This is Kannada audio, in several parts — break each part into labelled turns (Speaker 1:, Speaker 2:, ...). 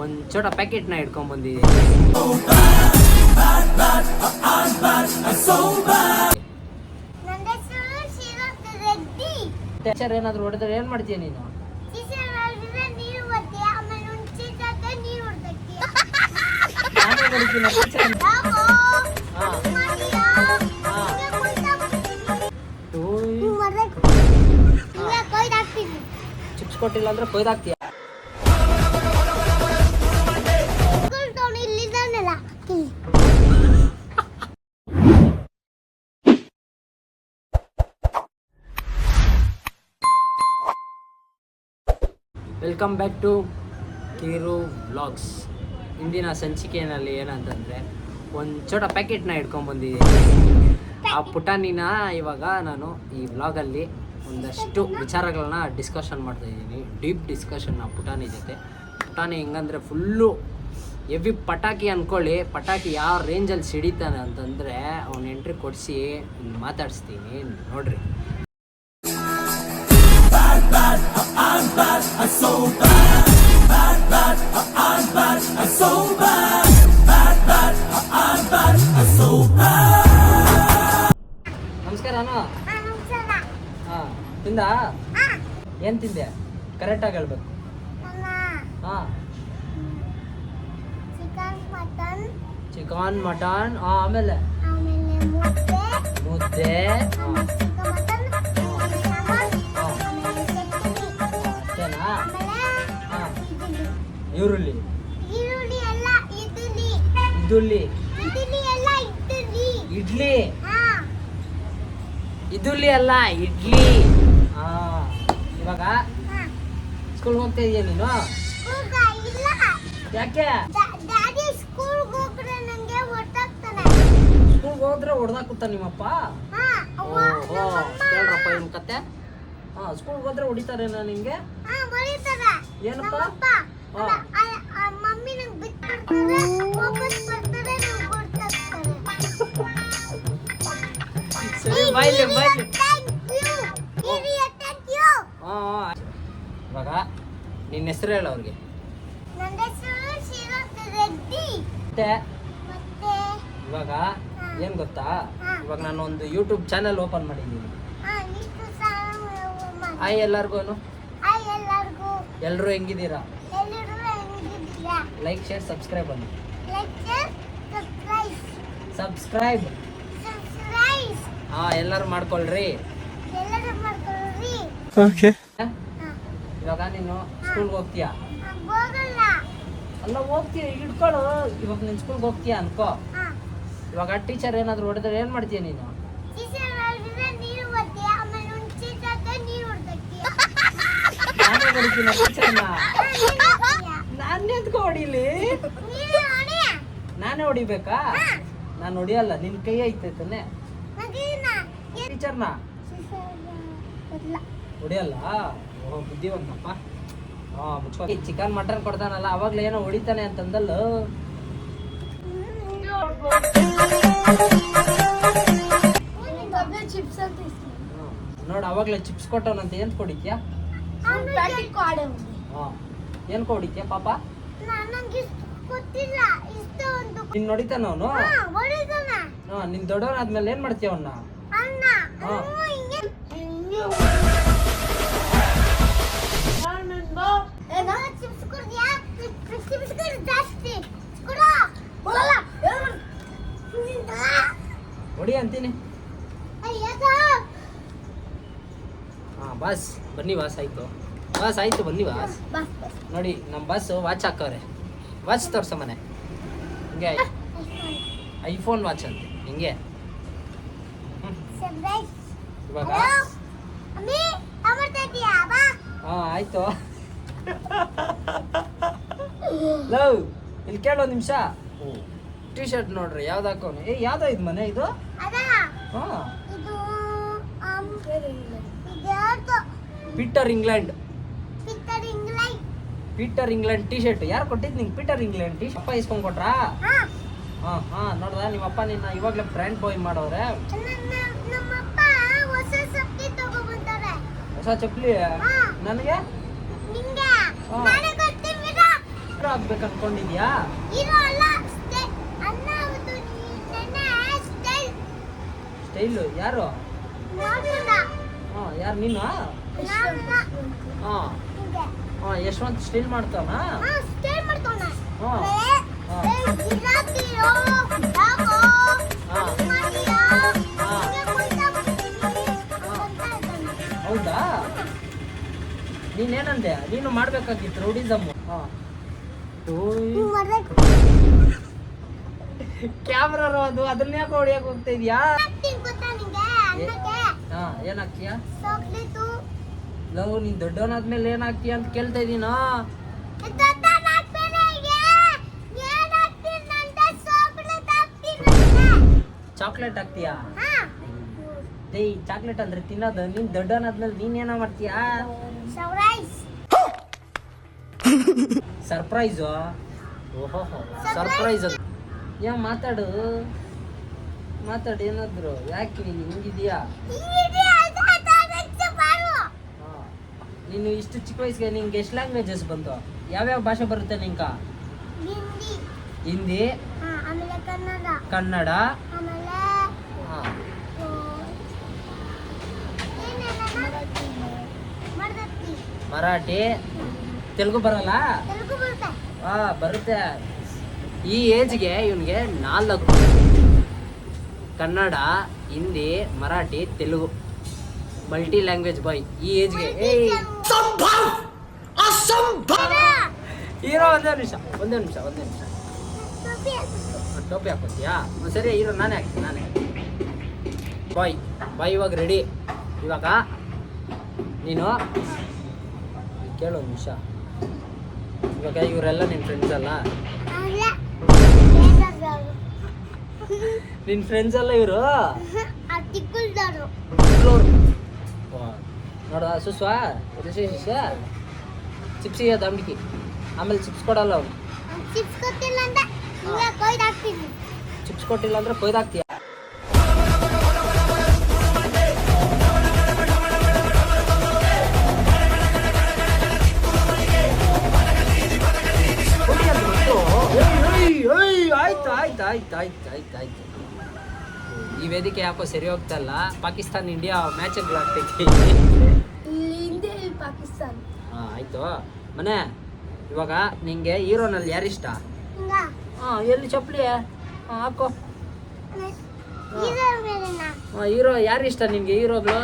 Speaker 1: ಒಂದು ಚೋಟ ಪ್ಯಾಕೆಟ್ನ ಹಿಡ್ಕೊಂಡ್ಬಂದಿದ್ದೀನಿ. ಟೀಚರ್ ಏನಾದ್ರು ಹೊಡೆದ್ರೆ ಏನು ಮಾಡ್ತೀಯ ನೀನು? ಚಿಪ್ಸ್ ಕೊಟ್ಟಿಲ್ಲ ಅಂದ್ರೆ ಕೊಯ್ದಾಕ್ತೀಯ. Welcome back to Keeru vlogs. ಇಂದಿನ ಸಂಚಿಕೆಯಲ್ಲಿ ಏನಂತಂದರೆ ಒಂದು ಚೋಟ ಪ್ಯಾಕೆಟ್ನ ಹಿಡ್ಕೊಂಡ್ಬಂದಿದ್ದೀನಿ. ಆ ಪುಟಾಣಿನ ಇವಾಗ ನಾನು ಈ ವ್ಲಾಗಲ್ಲಿ ಒಂದಷ್ಟು ವಿಚಾರಗಳನ್ನ ಡಿಸ್ಕಷನ್ ಮಾಡ್ತಾಯಿದ್ದೀನಿ. ಡೀಪ್ ಡಿಸ್ಕಷನ್ ಆ ಪುಟಾಣಿ ಜೊತೆ. ಪುಟಾಣಿ ಹೆಂಗಂದರೆ ಫುಲ್ಲು ಎವಿ ಪಟಾಕಿ ಅಂದ್ಕೊಳ್ಳಿ. ಪಟಾಕಿ ಯಾವ ರೇಂಜಲ್ಲಿ ಸಿಡಿತಾನೆ ಅಂತಂದರೆ ಅವನ ಎಂಟ್ರಿ ಕೊಡಿಸಿ ಮಾತಾಡಿಸ್ತೀನಿ ನೋಡ್ರಿ. ನಮಸ್ಕಾರ ಅಣ್ಣ. ಹಾಂ ತಿಂದ? ಏನು ತಿಂದೆ ಕರೆಕ್ಟಾಗಿ ಹೇಳ್ಬೇಕು. ಹಾಂ ಚಿಕನ್ ಮಟನ್. ಆಮೇಲೆ ಮುದ್ದೆ. ಅಷ್ಟೇನಾ? ಹಾಂ ಈರುಳ್ಳಿ ಇದುಳ್ಳಿ ಇಡ್ಲಿ ಇದುಳ್ಳಿ ಅಲ್ಲ ಇಡ್ಲಿ. ಹಾಂ ಇವಾಗ ಸ್ಕೂಲ್ಗೆ ಹೋಗ್ತಾ ಇದೀಯ ನೀನು? ಯಾಕೆ? ಸ್ಕೂಲ್ಗೆ ಹೋದ್ರೆ ಹೊಡೆದಾಕುತ್ತ ನಿಮ್ಮಪ್ಪ? ಹೇಳ್ರಪ್ಪ ನಿಮ್ಮ ಕತೆ. ಹಾಂ ಸ್ಕೂಲ್ಗೆ ಹೋದ್ರೆ ಹೊಡಿತಾರೇನ ನಿಂಗೆ? ಏನಪ್ಪ? ಸರಿ ಬಾಯ್ಲಿ ಬಾಯ್ಲಿ. ಇವಾಗ ನಿನ್ನ ಹೆಸರು ಹೇಳ ಅವ್ರಿಗೆ. ಇವಾಗ ಏನ್ ಗೊತ್ತಾ, ಇವಾಗ ನಾನು ಒಂದು ಯೂಟ್ಯೂಬ್ ಚಾನೆಲ್ ಓಪನ್ ಮಾಡಿದ್ದೀನಿ. ಹಾಯ್ ಎಲ್ಲರಿಗೂ. ಎಲ್ಲರೂ ಹೆಂಗಿದ್ದೀರಾ? ಲೈಕ್ ಶೇರ್ ಸಬ್ಸ್ಕ್ರೈಬ್ ಅನ್ನು ಸಬ್ಸ್ಕ್ರೈಬ್ ಎಲ್ಲರೂ ಮಾಡ್ಕೊಳ್ರಿ. ಇವಾಗ ನೀನು ಸ್ಕೂಲ್ಗೆ ಹೋಗ್ತೀಯಾ? ಅಲ್ಲ ಹೋಗ್ತೀಯ ಹಿಡ್ಕೊಳ್ಳು. ಇವಾಗ ನೀನು ಸ್ಕೂಲ್ಗೆ ಹೋಗ್ತೀಯಾ ಅನ್ಕೋ. ಇವಾಗ ಟೀಚರ್ ಏನಾದ್ರು ಹೊಡೆದ್ರೆ ಏನು ಮಾಡ್ತೀಯ ನೀನು? ನಾನೇ ಎತ್ಕೊ ಹೊಡಿಲಿ? ನಾನೇ ಹೊಡಿಬೇಕಾ? ನಾನು ಹೊಡಿಯಲ್ಲ. ನಿನ್ ಕೈ ಐತೈತಾನೆ ಟೀಚರ್ನ ಹೊಡಿಯಲ್ಲ. ಬುದ್ಧಿವಂತಪ್ಪ. ಮುಚ್ಕೊ. ಚಿಕನ್ ಮಟನ್ ಕೊಡ್ತಾನಲ್ಲ ಅವಾಗ್ಲೇ ಏನೋ ಹೊಡಿತಾನೆ ಅಂತಂದಲ್ಲ. ನೋಡ ಅವಾಗ್ಲೇ ಚಿಪ್ಸ್ ಕೊಟ್ಟವನಂತ ಏನ್ ಕೊಡಿದ್ಯಾ? ಏನ್ ಕೊಡಿದ್ಯಾ ಪಾಪ? ನಿನ್ ನೋಡಿತಾನ ಅವನು? ನಿನ್ ದೊಡ್ಡವನಾದ್ಮೇಲೆ ಏನ್ ಮಾಡ್ತೀಯ ಅವನ್ನ? ಹೊಡಿ ಅಂತೀನಿ. ಬಾಸ್ ಬನ್ನಿ. ಬಾಸ್ ಆಯ್ತು. ಬಾಸ್ ಆಯ್ತು ಬನ್ನಿ. ಬಾಸ್ ನೋಡಿ ನಮ್ಮ ಬಾಸ್ ವಾಚ್ ಹಾಕವ್ರೆ. ವಾಚ್ ತೋರ್ಸ ಮನೆ. ಹಿಂಗೆ ಐಫೋನ್ ವಾಚ್ ಅಂತ ಹಿಂಗೆ. ಇವಾಗ ಆಯ್ತು. ಲವ್ ಇಲ್ಲಿ ಕೇಳೋ ನಿಮಿಷ. ಟಿ ಶರ್ಟ್ ನೋಡ್ರಿ ಯಾವ್ದು ಹಾಕೋನು. ಯಾವ್ದೋ ಇದು ಮನೆ ಇದು? Peter England T shirt. ಯಾರು ಕೊಟ್ಟಿದ್ ನಿಂಗೆ ಪೀಟರ್ ಇಂಗ್ಲೆಂಡ್ ಟಿ ಶರ್ಟ್? ಅಪ್ಪ ಇಸ್ಕೊಂಡ್ ಕೊಟ್ರಾ? ನೋಡ್ದ ನಿಮ್ಮಪ್ಪ ನಿನ್ನ ಇವಾಗ್ಲೇ ಬ್ರ್ಯಾಂಡ್ ಬಾಯ್ ಮಾಡವ್ರೆ. ಹೊಸ ಚಪ್ಪಲಿ ನನಗೆ? ಆಗ್ಬೇಕು ಅನ್ಕೊಂಡಿದ್ಯಾ? ಸ್ಟೈಲು ಯಾರು? ಯಾರು ನೀನು? ಯಶವಂತ್ ಸ್ಟೈಲ್ ಮಾಡ್ತಾನ? ಹೌದಾ? ನೀನೇನಂದೆ? ನೀನು ಮಾಡ್ಬೇಕಾಗಿತ್ತು ರೌಡಿಸಮ್. ಕ್ಯಾಮ್ರಾ ಅದು ಅದನ್ನ ಯಾಕೆ ಹೊಡಿಯಕ್ ಹೋಗ್ತಾ ಇದೀಯಾ? ಏನಾಗ್ತೀಯಾ? ಲವ್ ನೀನ್ ದೊಡ್ಡವನಾದ್ಮೇಲೆ ಏನಾಗ್ತೀಯ ಅಂತ ಕೇಳ್ತಾ ಇದೀನ. ಚಾಕ್ಲೇಟ್ ಆಗ್ತೀಯಾ? ಏಯ್ ಚಾಕ್ಲೇಟ್ ಅಂದ್ರೆ ತಿನ್ನೋದು. ನೀನ್ ದೊಡ್ಡವನಾದ್ಮೇಲೆ ನೀನ್ ಏನೋ ಮಾಡ್ತೀಯಾ? ಸರ್ಪ್ರೈಸು? ಓಹೋ ಸರ್ಪ್ರೈಸ್ ಅದು. ಮಾತಾಡು ಏನಾದ್ರು. ಯಾಕೆ ನೀನು ಹಿಂಗಿದೀಯಾ? ನೀನು ಇಷ್ಟು ಚಿಕ್ಕ ವಯಸ್ಸಿಗೆ ನಿಂಗೆ ಎಷ್ಟು ಲ್ಯಾಂಗ್ವೇಜಸ್ ಬಂತು? ಯಾವ್ಯಾವ ಭಾಷೆ ಬರುತ್ತೆ ನಿಂಕ? ಹಿಂದಿ, ಕನ್ನಡ, ಮರಾಠಿ, ತೆಲುಗು ಬರಲ್ಲ? ಬರುತ್ತೆ. ಈ ಏಜ್ಗೆ ಇವನಿಗೆ 4 ಕನ್ನಡ, ಹಿಂದಿ, ಮರಾಠಿ, ತೆಲುಗು ಮಲ್ಟಿ ಲ್ಯಾಂಗ್ವೇಜ್ ಬಾಯ್ ಈ ಏಜ್ಗೆ. ಹೀರೋ ಒಂದೇ ನಿಮಿಷ ಟೋಪಿ ಹಾಕೋತೀಯಾ? ಸರಿ ಹೀರೋ ನಾನೇ ಹಾಕ್ತೀನಿ. ಬಾಯ್ ಇವಾಗ ರೆಡಿ. ಇವಾಗ ನೀನು ಕೇಳು ಒಂದು ನಿಮಿಷ. ಇವಾಗ ಇವರೆಲ್ಲ ನಿನ್ನ ಫ್ರೆಂಡ್ಸ್ ಅಲ್ಲ? ನಿನ್ನ ಫ್ರೆಂಡ್ಸ್ ಅಲ್ಲ ಇವರು? ನೋಡ ಸುಸ್ವಾ ಚಿಪ್ಸಿಗೆ ದಂಬಿಕೆ. ಆಮೇಲೆ ಚಿಪ್ಸ್ ಕೊಡಲ್ಲ ಅವನು. ಚಿಪ್ಸ್ ಕೊಟ್ಟಿಲ್ಲ ಅಂದ್ರೆ ಕೊಯ್ದಾಕ್ತೀಯ. ಆಯ್ತು. ಈ ವೇದಿಕೆ ಯಾಕೋ ಸರಿ ಹೋಗ್ತಾ ಇಲ್ಲ. ಪಾಕಿಸ್ತಾನ ಇಂಡಿಯಾ ಮ್ಯಾಚ್ ಆಗ್ತೈತಿ. ಆಯ್ತು ಮನೆ. ಇವಾಗ ನಿಂಗೆ ಹೀರೋನಲ್ಲಿ ಯಾರಿಷ್ಟ? ಎಲ್ಲಿ ಚಪ್ಪಲಿ ಹಾಕೋ. ಹೀರೋ ಯಾರಿಷ್ಟ ನಿನ್ಗೆ? ಹೀರೋಗಳು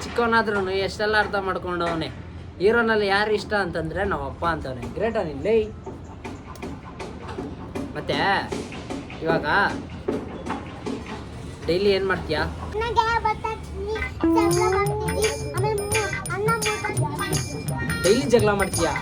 Speaker 1: ಚಿಕ್ಕವನಾದ್ರೂ ಎಷ್ಟೆಲ್ಲ ಅರ್ಥ ಮಾಡ್ಕೊಂಡವನೇ. ಹೀರೋನಲ್ಲಿ ಯಾರು ಇಷ್ಟ ಅಂತಂದ್ರೆ ನಮ್ಮ ಅಪ್ಪ ಅಂತವನೇ. ಗ್ರೇಟಾ ನಿಲ್ಲಿ. ಮತ್ತೆ ಇವಾಗ ಡೈಲಿ ಏನ್ ಮಾಡ್ತೀಯಾ? ಡೈಲಿ ಜಗಳ ಮಾಡ್ತೀಯಾ?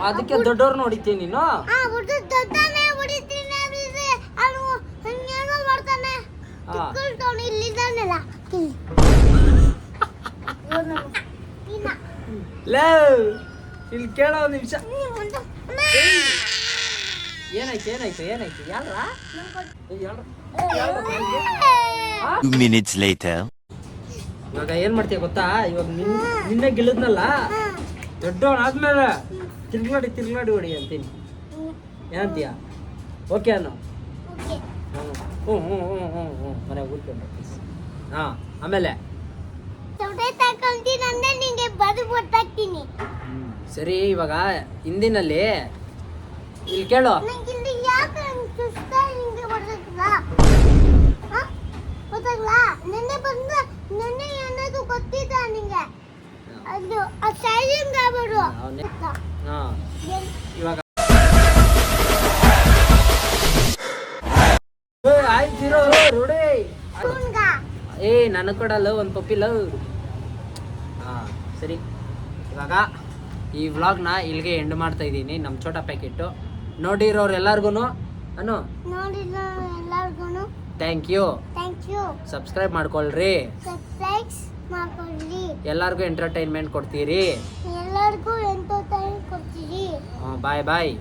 Speaker 1: ಅದಕ್ಕೆ ದೊಡ್ಡವ್ರನ್ನ ಹೊಡಿತೀನಿ ನೀನು? ಇಲ್ಲಿ ಕೇಳೋ ಒಂದು ನಿಮಿಷ. ಏನಾಯ್ತು? ಯಾರ? ಇವಾಗ ಏನ್ ಮಾಡ್ತೀಯ ಗೊತ್ತಾ? ಇವಾಗ ನಿನ್ನೆ ಗೆಲ್ಲದ್ನಲ್ಲ, ದೊಡ್ಡವನಾದ್ಮೇಲೆ ತಿರ್ಗ್ಲಾಡಿ ಹೊಡಿ ಅಂತೀನಿ. ಏನಂತೀಯ? ಓಕೆ ಅನ್ನೋ? ಹ್ಞೂ ಮನೆ ಕೂತ್ಕೊಂಡು. ಆಮೇಲೆ ಸರಿ. ಇವಾಗ ಹಿಂದಿನಲ್ಲಿ ಇಲ್ಲಿ ಕೇಳು. ಇವಾಗ ಆಯ್ತಿರೋ ರೂಢಿ. ನನಗೆ ಕೊಡಲ್ಲ ಒಂದು ಪಪ್ಪಿ ಲವ್. ಸರಿ ಇವಾಗ ಈ ವ್ಲಾಗ್ನ ಇಲ್ಲಿಗೆ ಎಂಡ್ ಮಾಡ್ತಾ ಇದ್ದೀನಿ. ನಮ್ಮ ಛೋಟಾ ಪ್ಯಾಕೆಟು ನೋಡಿರೋರು ಎಲ್ಲರಿಗೂ ಥ್ಯಾಂಕ್ ಯು. ಸಬ್ಸ್ಕ್ರೈಬ್ ಮಾಡ್ಕೊಳ್ರಿ. ಎಲ್ಲರಿಗೂ ಎಂಟರ್ಟೈನ್ಮೆಂಟ್ ಕೊಡ್ತೀರಿ. ಬಾಯ್.